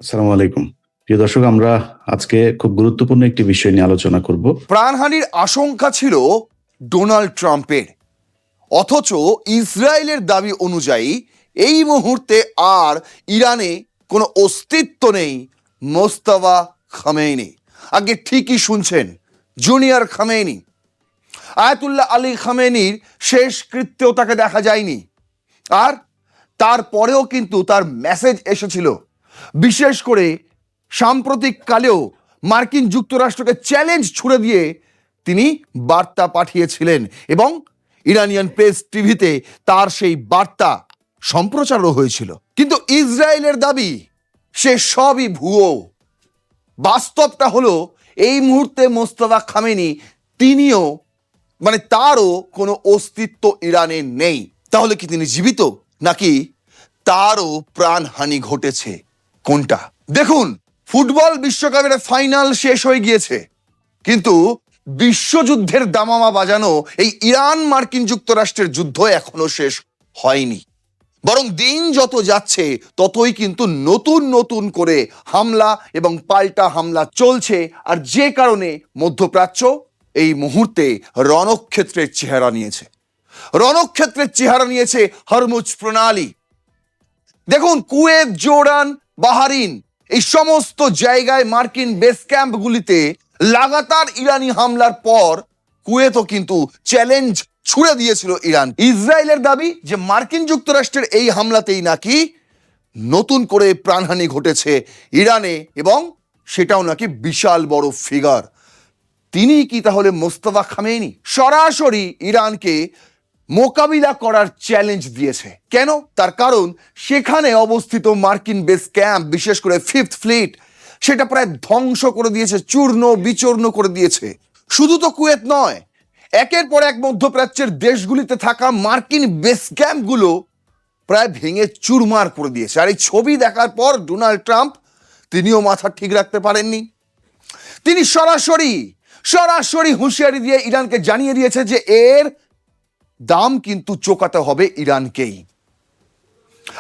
আসসালামু আলাইকুম। প্রিয় দর্শক, আমরা আজকে খুব গুরুত্বপূর্ণ একটি বিষয় নিয়ে আলোচনা করব। প্রাণহানির আশঙ্কা ছিল ডোনাল্ড ট্রাম্পের, অথচ ইসরায়েলের দাবি অনুযায়ী এই মুহূর্তে আর ইরানে কোনো অস্তিত্ব নেই মোস্তফা খামেনি। আগে ঠিকই শুনছেন, জুনিয়র খামেনি। আয়াতুল্লাহ আলী খামেনির শেষ কৃত্যেও তাকে দেখা যায়নি, আর তারপরেও কিন্তু তার মেসেজ এসেছিল। বিশেষ করে সাম্প্রতিক কালেও মার্কিন যুক্তরাষ্ট্রকে চ্যালেঞ্জ ছুড়ে দিয়ে তিনি বার্তা পাঠিয়েছিলেন এবং ইরানিয়ান প্রেস টিভিতে তার সেই বার্তা সম্প্রচারও হয়েছিল। কিন্তু ইসরায়েলের দাবি সে সবই ভুয়ো। বাস্তবটা হলো এই মুহূর্তে মোস্তফা খামেনি তিনিও তারও কোনো অস্তিত্ব ইরানে নেই। তাহলে কি তিনি জীবিত, নাকি তারও প্রাণহানি ঘটেছে? কোনটা? দেখুন, ফুটবল বিশ্বকাপের ফাইনাল শেষ হয়ে গিয়েছে, কিন্তু বিশ্বযুদ্ধের দামামা বাজানো এই ইরান মার্কিন যুক্তরাষ্ট্রের যুদ্ধ এখনো শেষ হয়নি। বরং দিন যত যাচ্ছে ততই কিন্তু নতুন নতুন করে হামলা এবং পাল্টা হামলা চলছে, আর যে কারণে মধ্যপ্রাচ্য এই মুহূর্তে রণক্ষেত্রের চেহারা নিয়েছে। রণক্ষেত্রের চেহারা নিয়েছে হরমুজ প্রণালী। দেখুন, কুয়েত, জর্ডান, বাহারিন এই সমস্ত জায়গায় মার্কিন বেস ক্যাম্পগুলিতে লাগাতার ইরানি হামলার পর কুয়েতও কিন্তু চ্যালেঞ্জ ছুড়ে দিয়েছিল ইরান। ইসরায়েলের দাবি যে মার্কিন যুক্তরাষ্ট্রের এই হামলাতেই নাকি নতুন করে প্রাণহানি ঘটেছে ইরানে, এবং সেটাও নাকি বিশাল বড় ফিগার। তিনি কি তাহলে মোস্তফা খামেনি? সরাসরি ইরানকে মোকাবিলা করার চ্যালেঞ্জ দিয়েছে। কেন? তার কারণ সেখানে অবস্থিত মার্কিন বেস ক্যাম্প, বিশেষ করে ফিফথ ফ্লিট, সেটা প্রায় ধ্বংস করে দিয়েছে, চূর্ণ বিচূর্ণ করে দিয়েছে। শুধু তো কুয়েত নয়, একের পর এক মধ্যপ্রাচ্যের দেশগুলিতে থাকা মার্কিন বেস ক্যাম্পগুলো প্রায় ভেঙে চুরমার করে দিয়েছে। আর এই ছবি দেখার পর ডোনাল্ড ট্রাম্প তিনিও মাথা ঠিক রাখতে পারেননি। তিনি সরাসরি হুঁশিয়ারি দিয়ে ইরানকে জানিয়ে দিয়েছে যে এর দাম কিন্তু চোকাতে হবে ইরানকেই।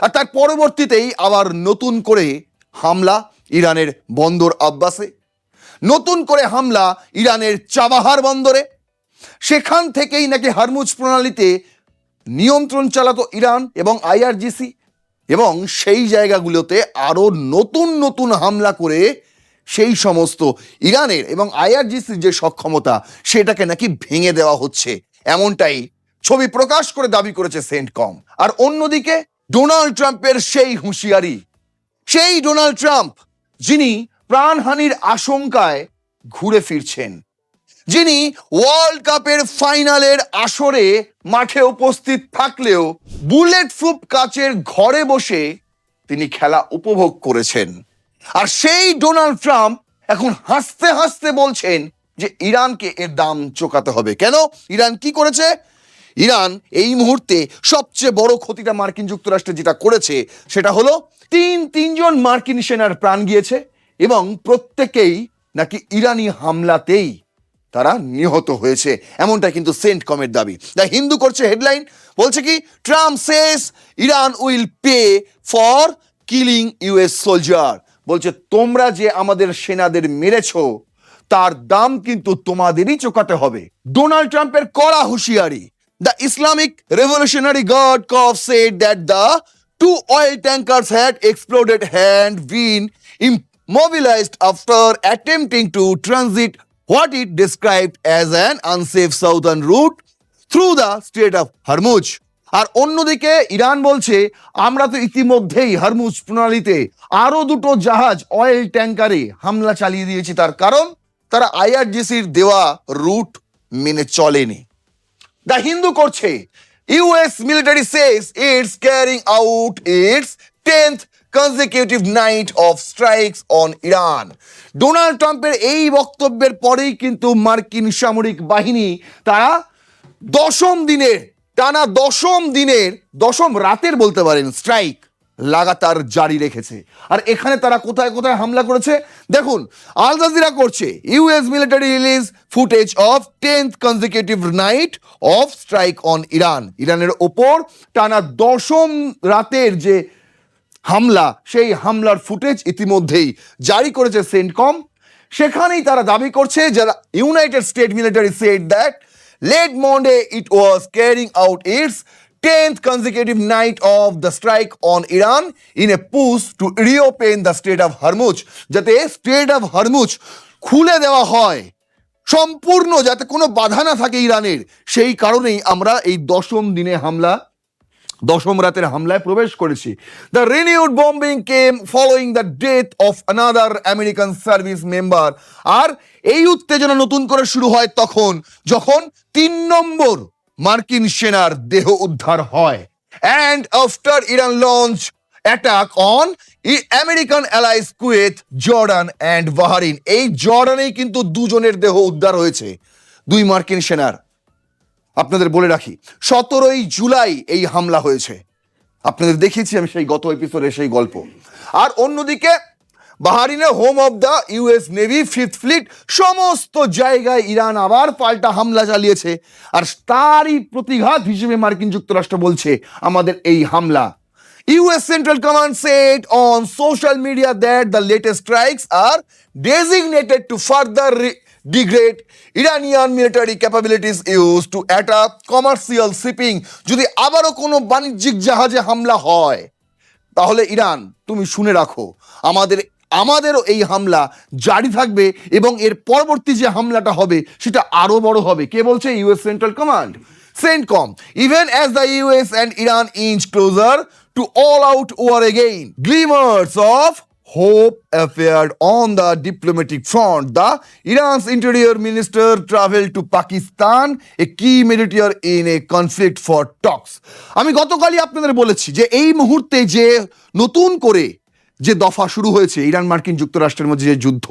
আর তার পরবর্তীতেই আবার নতুন করে হামলা ইরানের বন্দর আব্বাসে, নতুন করে হামলা ইরানের চাবাহার বন্দরে। সেখান থেকেই নাকি হরমুজ প্রণালীতে নিয়ন্ত্রণ চালাতো ইরান এবং আইআরজিসি, এবং সেই জায়গাগুলোতে আরও নতুন নতুন হামলা করে সেই সমস্ত ইরানের এবং আইআরজিসির যে সক্ষমতা সেটাকে নাকি ভেঙে দেওয়া হচ্ছে, এমনটাই ছবি প্রকাশ করে দাবি করেছে সেন্টকম। আর অন্যদিকে ডোনাল্ড ট্রাম্পের সেই হুঁশিয়ারি, সেই ডোনাল্ড ট্রাম্প যিনি প্রাণহানির আশঙ্কায় ঘুরে ফিরছেন, যিনি ওয়ার্ল্ড কাপের ফাইনালের আসরে মাঠে উপস্থিত থাকলেও বুলেট প্রুফ কাচের ঘরে বসে তিনি খেলা উপভোগ করেছেন। আর সেই ডোনাল্ড ট্রাম্প এখন হাসতে হাসতে বলছেন যে ইরানকে এর দাম চোকাতে হবে। কেন? ইরান কি করেছে? ইরান এই মুহূর্তে সবচেয়ে বড় ক্ষতিটা মার্কিন যুক্তরাষ্ট্রে যেটা করেছে সেটা হলো তিনজন মার্কিন সেনার প্রাণ গিয়েছে, এবং প্রত্যেকেই নাকি ইরানি হামলাতেই তারা নিহত হয়েছে, এমনটা কিন্তু সেন্টকমের দাবি। দ্য হিন্দু করছে হেডলাইন, বলছে কি, Trump says Iran will pay for killing US soldier. বলছে তোমরা যে আমাদের সেনাদের মেরেছো তার দাম কিন্তু তোমাদেরই চোকাতে হবে। ডোনাল্ড ট্রাম্পের কড়া হুঁশিয়ারি। The Islamic Revolutionary Guard Corps said that the two oil tankers had exploded and been immobilized after attempting to transit what it described as an unsafe southern route through the Strait of Hormuz. আর অন্যদিকে Iran বলছে আমরা তো ইতিমধ্যেই Hormuz প্রণালীতে আরো দুটো জাহাজ oil ট্যাঙ্কারে হামলা চালিয়ে দিয়েছি, তার কারণ তারা আইআরজিসির দেওয়া রুট মেনে চলেনি। দ্য হিন্দু করছে, US military Sage it's carrying out it's 10th consecutive night of strikes on Iran. Donald ট্রাম্পের এই বক্তব্যের পরেই কিন্তু মার্কিন সামরিক বাহিনী তারা দশম রাতের বলতে পারেন স্ট্রাইক লাগাতার জারি রেখেছে। আর এখানে তারা কোথায় কোথায় হামলা করেছে দেখুন, আল জাজিরা করছে, US military release footage of 10th consecutive night of strike on Iran. ইরানের ওপর টানা 10ম রাতের যে হামলা, সেই হামলার ফুটেজ ইতিমধ্যেই জারি করেছে সেন্টকম। সেখানেই তারা দাবি করছে যারা United state military said that late Monday it was carrying out its 10th consecutive night of the strike on Iran in a push to reopen the Strait of Hormuz, যাতে strait of Hormuz খুলে দেওয়া হয় সম্পূর্ণ, যাতে কোনো বাধা না থাকে ইরানের। সেই কারণেই আমরা এই দশম রাতের হামলায় প্রবেশ করেছি। The renewed bombing came following the death of another American service member. আর এই উত্তেজনা নতুন করে শুরু হয় তখন যখন 3 নম্বর মার্কিন সেনার দেহ উদ্ধার হয়। And after Iran launch attack on American allies Kuwait, Jordan and Bahrain. এই জর্ডানেই কিন্তু 2 জনের দেহ উদ্ধার হয়েছে, 2 মার্কিন সেনার। আপনাদের বলে রাখি 17ই জুলাই এই হামলা হয়েছে, আপনাদের দেখিয়েছি আমি সেই গত এপিসোডে সেই গল্প। আর অন্যদিকে বাহারিনের home of the US navy 5th fleet, সমস্ত জায়গায় ইরান আবার পাল্টা হামলা চালিয়েছে। আর তারই প্রতিঘাত হিসেবে মার্কিন যুক্তরাষ্ট্র বলছে আমাদের এই হামলা। US Central Command said on social media that the latest strikes are designated to further degrade Iranian military capabilities used to attack commercial shipping। যদি আবারও কোনো বাণিজ্যিক জাহাজে হামলা হয় তাহলে ইরান তুমি শুনে রাখো, আমাদেরও এই হামলা জারি থাকবে এবং এর পরবর্তী যে হামলাটা হবে সেটা আরো বড় হবে। কে বলছে? US Central Command, CENTCOM। Even as the US and Iran inch closer to all-out war again, glimmers of hope appeared on the diplomatic front. The Iran's interior minister traveled to Pakistan, a key mediator in a conflict for talks। আমি গতকালই আপনাদের বলেছি যে এই মুহূর্তে যে নতুন করে যে দফা শুরু হয়েছে ইরান মার্কিন যুক্তরাষ্ট্রের মধ্যে যে যুদ্ধ,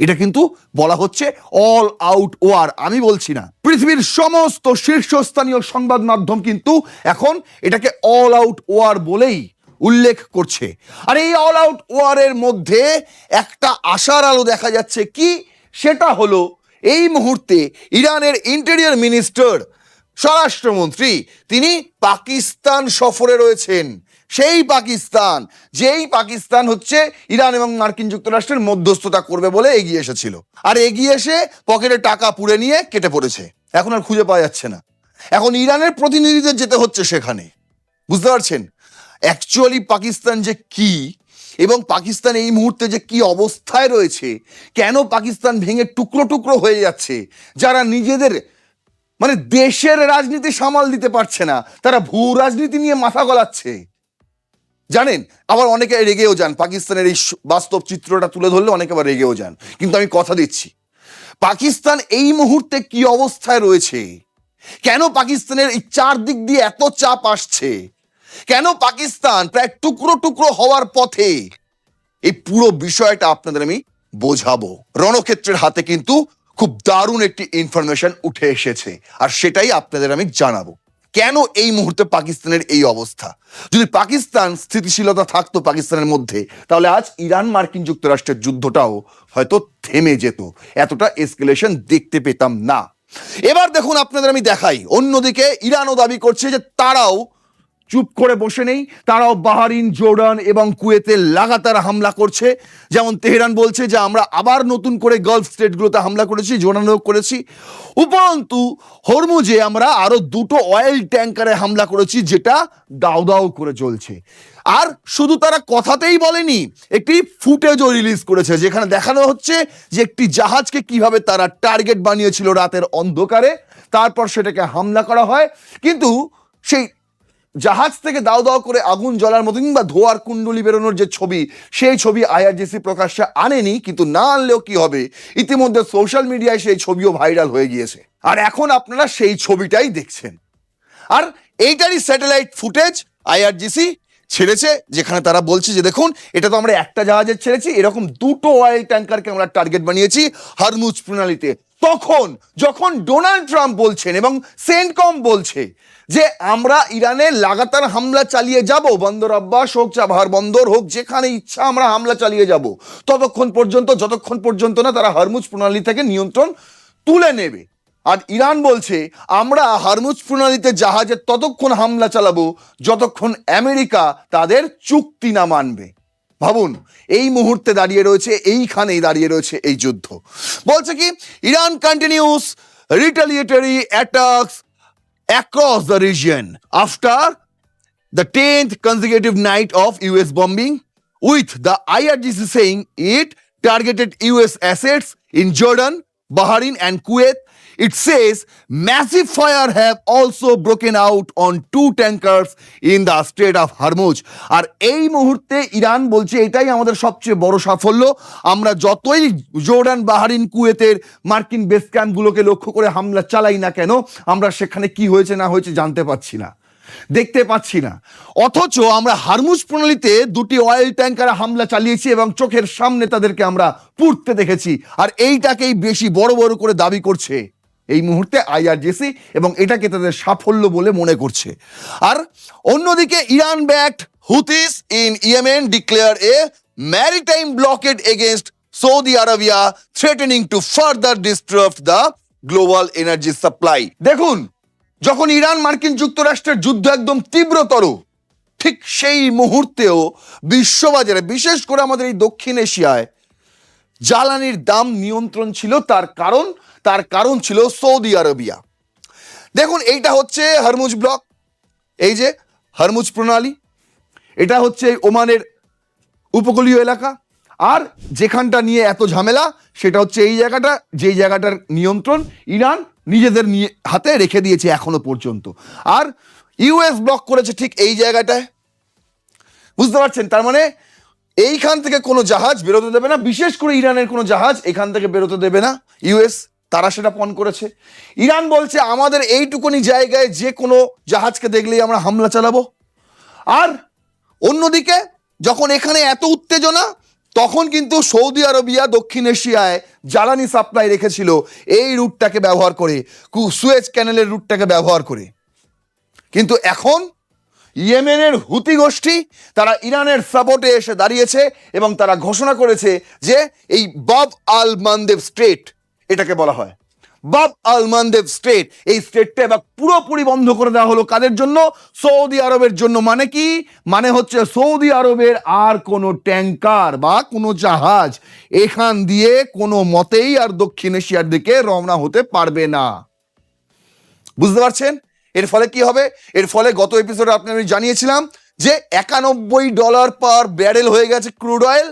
এটা কিন্তু বলা হচ্ছে অল আউট ওয়ার। আমি বলছি না, পৃথিবীর সমস্ত শীর্ষস্থানীয় সংবাদ মাধ্যম কিন্তু এখন এটাকে অল আউট ওয়ার বলেই উল্লেখ করছে। আর এই অল আউট ওয়ারের মধ্যে একটা আশার আলো দেখা যাচ্ছে, কি সেটা হলো এই মুহূর্তে ইরানের ইন্টেরিয়র মিনিস্টার, স্বরাষ্ট্রমন্ত্রী, তিনি পাকিস্তান সফরে রয়েছেন। সেই পাকিস্তান, যেই পাকিস্তান হচ্ছে ইরান এবং মার্কিন যুক্তরাষ্ট্রের মধ্যস্থতা করবে বলে এগিয়ে এসেছিল, আর এগিয়ে এসে পকেটে টাকা পুড়ে নিয়ে কেটে পড়েছে, এখন আর খুঁজে পাওয়া যাচ্ছে না। এখন ইরানের প্রতিনিধিদের যেতে হচ্ছে সেখানে। বুঝতে পারছেন অ্যাকচুয়ালি পাকিস্তান যে কি এবং পাকিস্তান এই মুহূর্তে যে কি অবস্থায় রয়েছে, কেন পাকিস্তান ভেঙে টুকরো টুকরো হয়ে যাচ্ছে, যারা নিজেদের মানে দেশের রাজনীতি সামাল দিতে পারছে না, তারা ভূ রাজনীতি নিয়ে মাথা গলাচ্ছে জানেন। আবার অনেকে রেগেও যান, পাকিস্তানের এই বাস্তব চিত্রটা তুলে ধরলে অনেকে আবার রেগেও যান। কিন্তু আমি কথা দিচ্ছি পাকিস্তান এই মুহূর্তে কি অবস্থায় রয়েছে, কেন পাকিস্তানের এই 4 দিক দিয়ে এত চাপ আসছে, কেন পাকিস্তান প্রায় টুকরো টুকরো হওয়ার পথে, এই পুরো বিষয়টা আপনাদের আমি বোঝাবো। রণক্ষেত্রের হাতে কিন্তু খুব দারুণ একটি ইনফরমেশন উঠে এসেছে, আর সেটাই আপনাদের আমি জানাবো। কেন এই মুহূর্তে পাকিস্তানের এই অবস্থা? যদি পাকিস্তান স্থিতিশীলতা থাকতো পাকিস্তানের মধ্যে, তাহলে আজ ইরান মার্কিন যুক্তরাষ্ট্রের যুদ্ধটাও হয়তো থেমে যেত, এতটা এসকেলেশন দেখতে পেতাম না। এবার দেখুন আপনাদের আমি দেখাই, অন্যদিকে ইরানও দাবি করছে যে তারাও চুপ করে বসে নেই, তারাও বাহারিন, জর্ডান এবং কুয়েতে লাগাতার হামলা করছে। যেমন তেহরান বলছে যে আমরা আবার নতুন করে গালফ স্টেটগুলোতে হামলা করেছি, জর্ডানেও করেছি। উপরন্তু হরমুজে আমরা আরো 2টো অয়েল ট্যাঙ্কারে হামলা করেছি, যেটা দাউ দাউ করে জ্বলছে। আর শুধু তারা কথাতেই বলেনি, একটি ফুটেজও রিলিজ করেছে যেখানে দেখানো হচ্ছে যে একটি জাহাজকে কিভাবে তারা টার্গেট বানিয়েছিল রাতের অন্ধকারে, তারপর সেটাকে হামলা করা হয়। কিন্তু সেই জাহাজ থেকে দাও দাও করে আগুন জ্বলার মতো কিংবা ধোয়ার কুণ্ডলি বেরোনোর যে ছবি, সেই ছবি IRGC প্রকাশ্যে আনেনি। কিন্তু না আনলেও কি হবে, ইতিমধ্যে সোশ্যাল মিডিয়ায় সেই ছবিও ভাইরাল হয়ে গিয়েছে, আর এখন আপনারা সেই ছবিটাই দেখছেন। আর এইটারই স্যাটেলাইট ফুটেজ IRGC ছেড়েছে, যেখানে তারা বলছে যে দেখুন, এটা তো আমরা একটা জাহাজের ছেড়েছি, এরকম 2টো অয়েল ট্যাঙ্কারকে আমরা টার্গেট বানিয়েছি হরমুজ প্রণালীতে। তখন যখন ডোনাল্ড ট্রাম্প বলছেন এবং সেন্টকম বলছে যে আমরা ইরানে লাগাতার হামলা চালিয়ে যাব, বন্দর আব্বাস হোক, চাবাহার বন্দর হোক, যেখানে ইচ্ছা আমরা হামলা চালিয়ে যাব, যতক্ষণ পর্যন্ত না তারা হরমুজ প্রণালী থেকে নিয়ন্ত্রণ তুলে নেবে। আর ইরান বলছে আমরা হরমুজ প্রণালীতে জাহাজের ততক্ষণ হামলা চালাবো যতক্ষণ আমেরিকা তাদের চুক্তি না মানবে। ভাবুন, এই মুহূর্তে দাঁড়িয়ে রয়েছে, এইখানেই দাঁড়িয়ে রয়েছে এই যুদ্ধ। বলছে কি, Iran continues retaliatory attacks across the region after the 10th consecutive night of US bombing, with the IRGC saying it targeted US assets in Jordan, Bahrain, and Kuwait. It says massive fire have also broken out on 2 tankers in the Strait of Hormuz. আর এই মুহূর্তে Iran বলছে এটাই আমাদের সবচেয়ে বড় সাফল্য। আমরা যতই জর্ডান, বাহরিন, কুয়েতের মার্কিন বেস ক্যাম্পগুলোকে লক্ষ্য করে হামলা চালাই না কেন, আমরা সেখানে কি হয়েছে না হয়েছে জানতে পাচ্ছি না, দেখতে পাচ্ছি না। অথচ আমরা হরমুজ প্রণালীতে 2টি অয়েল ট্যাঙ্কারে হামলা চালিয়েছি এবং চোখের সামনে তাদেরকে আমরা পুড়তে দেখেছি। আর এইটাকেই বেশি বড় বড় করে দাবি করছে এই মুহূর্তে আইআরজিসি, এবং এটাকে তাদের সাফল্য বলে মনে করছে। আর অন্যদিকে Iran backed Houthis in Yemen declare a maritime blockade against Saudi Arabia, threatening to further disturb the global energy supply. দেখুন, যখন ইরান মার্কিন যুক্তরাষ্ট্রের যুদ্ধ একদম তীব্রতর, ঠিক সেই মুহূর্তেও বিশ্ববাজারে, বিশেষ করে আমাদের এই দক্ষিণ এশিয়ায় জ্বালানির দাম নিয়ন্ত্রণ ছিল। তার কারণ ছিল সৌদি আরবিয়া। দেখুন, এইটা হচ্ছে হরমুজ ব্লক, এই যে হরমুজ প্রণালী, এটা হচ্ছে ওমানের উপকূলীয় এলাকা। আর যেখানটা নিয়ে এত ঝামেলা সেটা হচ্ছে এই জায়গাটা, যেই জায়গাটার নিয়ন্ত্রণ ইরান নিজেদের হাতে রেখে দিয়েছে এখনো পর্যন্ত। আর ইউএস ব্লক করেছে ঠিক এই জায়গাটায়, বুঝতে পারছেন? তার মানে এইখান থেকে কোনো জাহাজ বেরোতে দেবে না, বিশেষ করে ইরানের কোনো জাহাজ এখান থেকে বেরোতে দেবে না ইউএস, তারা সেটা পণ করেছে। ইরান বলছে আমাদের এইটুকুনি জায়গায় যে কোনো জাহাজকে দেখলেই আমরা হামলা চালাবো। আর অন্যদিকে যখন এখানে এত উত্তেজনা, তখন কিন্তু সৌদি আরবিয়া দক্ষিণ এশিয়ায় জ্বালানি সাপ্লাই রেখেছিল এই রুটটাকে ব্যবহার করে, সুয়েজ ক্যানেলের রুটটাকে ব্যবহার করে। কিন্তু এখন ইয়েমেনের হুতি গোষ্ঠী তারা ইরানের সাপোর্টে এসে দাঁড়িয়েছে এবং তারা ঘোষণা করেছে যে এই বাব আল মানদেব স্ট্রেট, এটাকে বলা হয় বাব আল মানদেব স্ট্রেট, এই স্ট্রেটটা এবার পুরোপুরি বন্ধ করে দেওয়া হলো। কাদের জন্য? সৌদি আরবের জন্য। মানে কি? মানে হচ্ছে সৌদি আরবের আর কোনো ট্যাঙ্কার বা কোনো জাহাজ এখান দিয়ে কোনো মতেই আর দক্ষিণ এশিয়ার দিকে রওনা হতে পারবে না। বুঝতে পারছেন? এর ফলে কি হবে? এর ফলে গত এপিসোডে আমি জানিয়েছিলাম যে $91 পার ব্যারেল হয়ে গেছে ক্রুড অয়েল।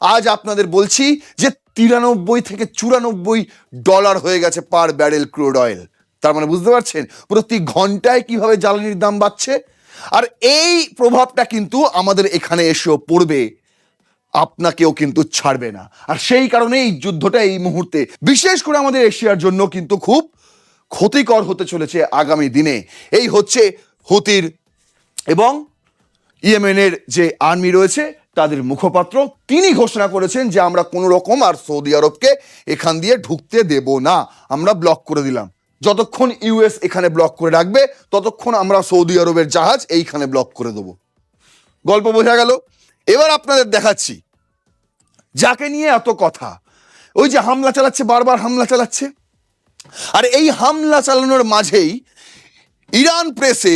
আজ আপনাদের বলছি যে $93 থেকে $94 হয়ে গেছে পার ব্যারেল ক্রুড অয়েল। তার মানে বুঝতে পারছেন প্রতি ঘন্টায় কিভাবে জ্বালানির দাম বাড়ছে। আর এই প্রভাবটা কিন্তু আমাদের এখানে এসেও পড়বে, আপনাকেও কিন্তু ছাড়বে না। আর সেই কারণে এই যুদ্ধটা এই মুহূর্তে বিশেষ করে আমাদের এশিয়ার জন্য কিন্তু খুব ক্ষতিকর হতে চলেছে আগামী দিনে। এই হচ্ছে হুতির এবং ইয়েমেনের যে আর্মি রয়েছে তাদের মুখপাত্র, তিনি ঘোষণা করেছেন যে আমরা কোনো রকম আর সৌদি আরবকে এখান দিয়ে ঢুকতে দেব না, আমরা ব্লক করে দিলাম। যতক্ষণ ইউএস এখানে ব্লক করে রাখবে ততক্ষণ আমরা সৌদি আরবের জাহাজ এইখানে ব্লক করে দেব। গল্প বোঝা গেল? এবার আপনাদের দেখাচ্ছি যাকে নিয়ে এত কথা, ওই যে হামলা চালাচ্ছে, বারবার হামলা চালাচ্ছে। আর এই হামলা চালানোর মাঝেই ইরান প্রেসে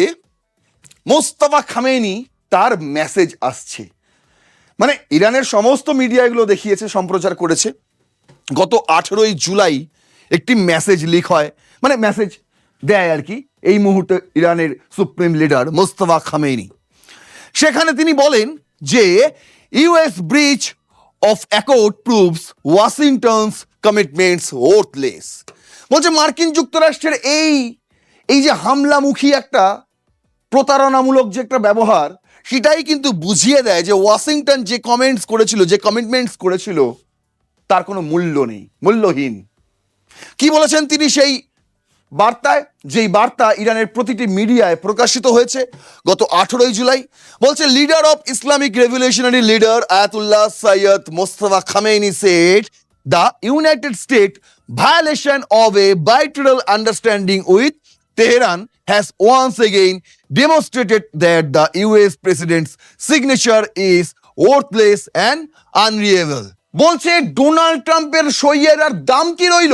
মোস্তফা খামেনি তার মেসেজ আসছে। মানে ইরানের সমস্ত মিডিয়া এগুলো দেখিয়েছে, সম্প্রচার করেছে। গত 18 জুলাই একটি মেসেজ লিক হয়, মানে মেসেজ দেয় আর কি এই মুহূর্তে ইরানের সুপ্রিম লিডার মোস্তফা খামেনি। সেখানে তিনি বলেন যে US breach of accord proves Washington's commitments worthless. বলছে মার্কিন যুক্তরাষ্ট্রের এই যে হামলামুখী একটা প্রতারণামূলক যে একটা ব্যবহার, সেটাই কিন্তু বুঝিয়ে দেয় যে ওয়াশিংটন যে কমেন্টস করেছিল, যে কমিটমেন্টস করেছিল, তার কোনো মূল্য নেই, মূল্যহীন। কি বলেছেন তিনি সেই বার্তায়, যেই বার্তা ইরানের প্রতিটি মিডিয়ায় প্রকাশিত হয়েছে গত 18 জুলাই? বলছে leader of Islamic revolutionary leader Ayatollah Syed Mostafa Khamenei said the United state violation of a bilateral understanding with Tehran has once again demonstrated that the US president's signature is worthless and unreliable. বলছে Donald ট্রাম্পের সইয়ের আর দাম কি রইল?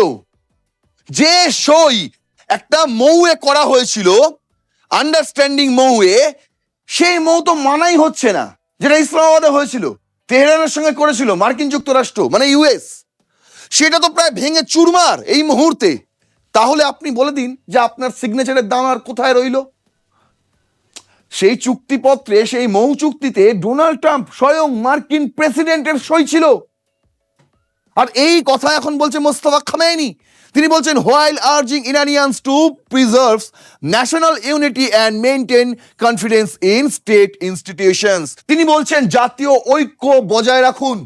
যে সই একটা মৌয়ে করা হয়েছিল, আন্ডারস্ট্যান্ডিং মৌয়ে, সেই মৌ তো মানাই হচ্ছে না, যেটা ইসলামাবাদে হয়েছিল, তেহরানের সঙ্গে করেছিল মার্কিন যুক্তরাষ্ট্র মানে ইউএস, সেটা তো প্রায় ভেঙে চুরমার এই মুহূর্তে। তাহলে আপনি বলে দিন যে আপনার সিগনেচারের দাম আর কোথায় রইল? সেই চুক্তিপত্রে, সেই মৌ চুক্তিতে ডোনাল্ড ট্রাম্প স্বয়ং মার্কিন প্রেসিডেন্টের সই ছিল। আর এই কথা এখন বলছে মোস্তফা খামেনি। তিনি বলছেন, while urging Iranians to preserve national unity and maintain confidence in state institutions. তিনি বলছেন জাতীয় ঐক্য বজায় রাখুন,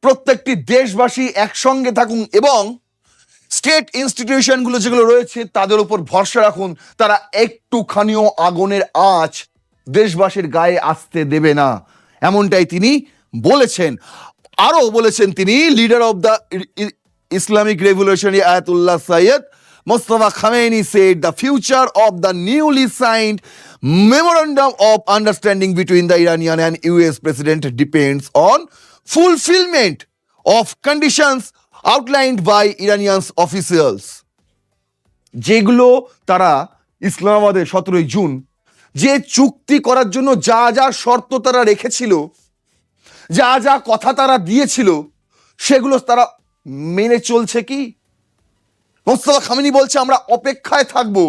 প্রত্যেকটি দেশবাসী একসঙ্গে থাকুন এবং স্টেট ইনস্টিটিউশনগুলো যেগুলো রয়েছে তাদের উপর ভরসা রাখুন। তারা একটুখানিও আগুনের আঁচ দেশবাসীর গায়ে আসতে দেবে না, এমনটাই তিনি বলেছেন। আরো বলেছেন তিনি, leader of the Islamic revolutionary Ayatollah Syed Mustafa Khamenei said the future of the newly signed memorandum of understanding between the Iranian and US president depends on fulfillment of conditions outlined by Iranian officials. যেগুলো তারা ইসলামাবাদে 17 June যে চুক্তি করার জন্য যা যা শর্ত তারা রেখেছিল, যা যা কথা তারা দিয়েছিল, সেগুলো তারা মেনে চলছে কি? মোস্তফা খামেনি বলছে আমরা অপেক্ষায় থাকবো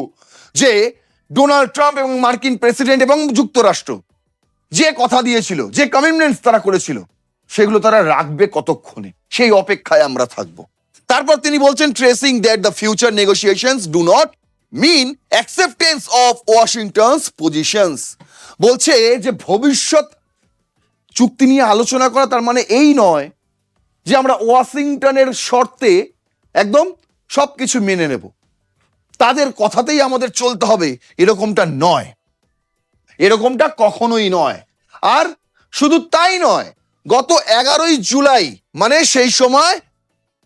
যে ডোনাল্ড ট্রাম্প এবং মার্কিন প্রেসিডেন্ট এবং যুক্তরাষ্ট্র যে কথা দিয়েছিল, যে কমিটমেন্টস তারা করেছিল, সেগুলো তারা রাখবে কতক্ষণে, সেই অপেক্ষায় আমরা থাকবো। তারপর তিনি বলছেন, stressing that the future negotiations do not mean acceptance of Washington's positions. বলছে যে ভবিষ্যৎ চুক্তি নিয়ে আলোচনা করা তার মানে এই নয় যে আমরা ওয়াশিংটনের শর্তে একদম সবকিছু মেনে নেব, তাদের কথাতেই আমাদের চলতে হবে, এরকমটা নয়, এরকমটা কখনোই নয়। আর শুধু তাই নয়, গত 11ই জুলাই মানে সেই সময়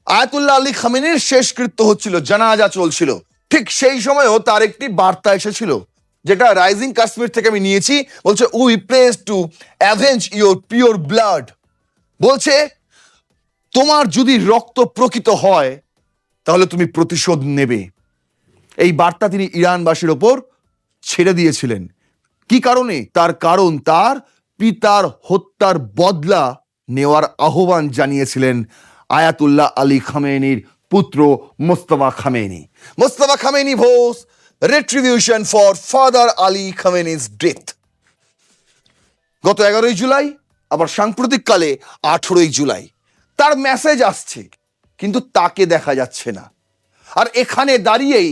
আয়াতুল্লাহ আলী খামেনির শেষকৃত্য হচ্ছিল, জানাজা চলছিল, ঠিক সেই সময়ও তার একটি বার্তা এসেছিল, যেটা রাইজিং কাশ্মীর থেকে আমি নিয়েছি। বলছে, we pledge to avenge your pure blood. বলছে তোমার যদি রক্ত প্রকৃত হয় তাহলে তুমি প্রতিশোধ নেবে। এই বার্তা তিনি ইরানবাসীর ওপর ছেড়ে দিয়েছিলেন। কি কারণে? তার কারণ তার পিতার হত্যার বদলা নেওয়ার আহ্বান জানিয়েছিলেন আয়াতুল্লাহ আলী খামেনির পুত্র Mostafa Khamenei. Mostafa Khamenei vows retribution for father Ali Khamenei's death. গত 11ই জুলাই, আবার সাম্প্রতিককালে 18ই জুলাই তার মেসেজ আসছে, কিন্তু তাকে দেখা যাচ্ছে না। আর এখানে দাঁড়িয়েই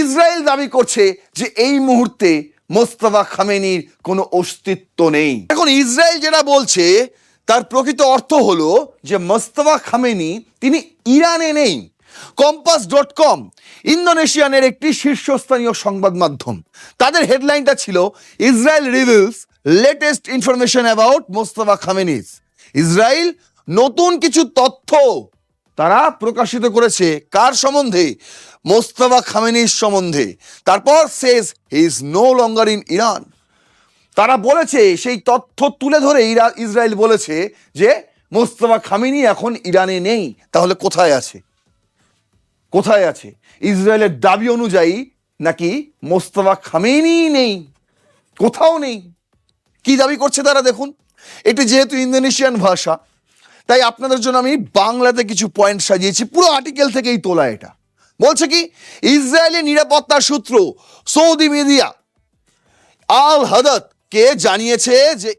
ইসরায়েল দাবি করছে যে এই মুহূর্তে মোস্তফা খামেনির কোনো অস্তিত্ব নেই। এখন ইসরায়েল যেটা বলছে তার প্রকৃত অর্থ হলো যে মোস্তফা খামেনি তিনি ইরানে নেই। কম্পাস.com ইন্দোনেশিয়ানের একটি শীর্ষস্থানীয় সংবাদ মাধ্যম, তাদের হেডলাইনটা ছিল, Israel reveals latest information about Mostafa Khamenei's. Israel নতুন কিছু তথ্য তারা প্রকাশিত করেছে কার সম্বন্ধে? মোস্তফা খামেনির সম্বন্ধে। তারপর says he is no longer in Iran. তারা বলেছে, সেই তথ্য তুলে ধরে ইসরায়েল বলেছে যে মোস্তফা খামেনি এখন ইরানে নেই। তাহলে কোথায় আছে? কোথায় আছে? ইসরায়েলের দাবি অনুযায়ী নাকি মোস্তফা খামেনি নেই, কোথাও নেই। কি দাবি করছে তারা দেখুন। এটি যেহেতু ইন্দোনেশিয়ান ভাষা, তাই আপনাদের জন্য আমি বাংলাতে কিছু পয়েন্ট সাজিয়েছি, পুরো আর্টিকেল থেকেই তোলা। এটা বলছে কি, ইসরায়েলের নিরাপত্তা সূত্র সৌদি মিডিয়া আল হাদাত কে জানিয়েছে যে